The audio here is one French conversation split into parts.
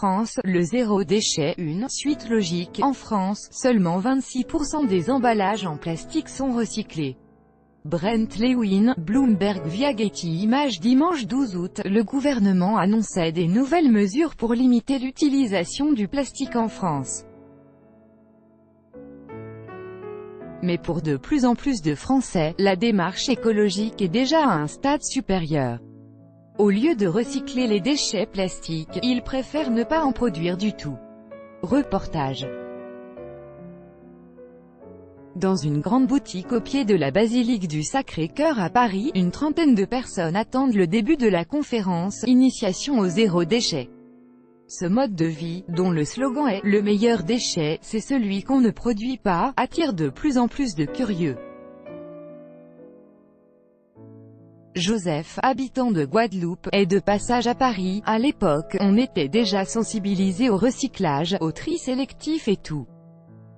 France, le zéro déchet, une suite logique. En France, seulement 26% des emballages en plastique sont recyclés. Brent Lewin, Bloomberg via Getty Images. Dimanche 12 août, le gouvernement annonçait des nouvelles mesures pour limiter l'utilisation du plastique en France. Mais pour de plus en plus de Français, la démarche écologique est déjà à un stade supérieur. Au lieu de recycler les déchets plastiques, ils préfèrent ne pas en produire du tout. Reportage. Dans une grande boutique au pied de la basilique du Sacré-Cœur à Paris, une trentaine de personnes attendent le début de la conférence « Initiation au zéro déchet ». Ce mode de vie, dont le slogan est « Le meilleur déchet, c'est celui qu'on ne produit pas », attire de plus en plus de curieux. Joseph, habitant de Guadeloupe, est de passage à Paris. À l'époque, on était déjà sensibilisé au recyclage, au tri sélectif et tout.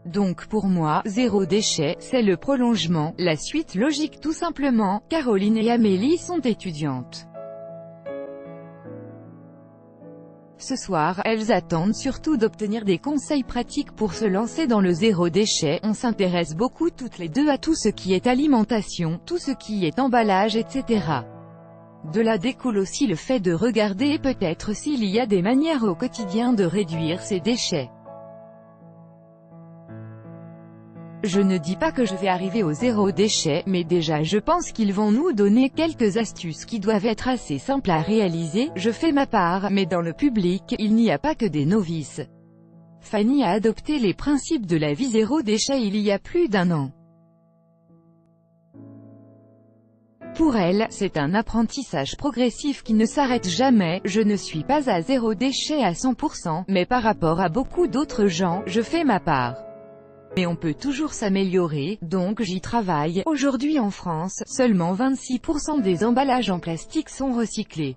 Donc pour moi, zéro déchet, c'est le prolongement, la suite logique tout simplement. Caroline et Amélie sont étudiantes. Ce soir, elles attendent surtout d'obtenir des conseils pratiques pour se lancer dans le zéro déchet. On s'intéresse beaucoup toutes les deux à tout ce qui est alimentation, tout ce qui est emballage, etc. De là découle aussi le fait de regarder peut-être s'il y a des manières au quotidien de réduire ces déchets. Je ne dis pas que je vais arriver au zéro déchet, mais déjà je pense qu'ils vont nous donner quelques astuces qui doivent être assez simples à réaliser. Je fais ma part, mais dans le public, il n'y a pas que des novices. Fanny a adopté les principes de la vie zéro déchet il y a plus d'1 an. Pour elle, c'est un apprentissage progressif qui ne s'arrête jamais. Je ne suis pas à zéro déchet à 100%, mais par rapport à beaucoup d'autres gens, je fais ma part. Mais on peut toujours s'améliorer, donc j'y travaille. Aujourd'hui en France, seulement 26% des emballages en plastique sont recyclés.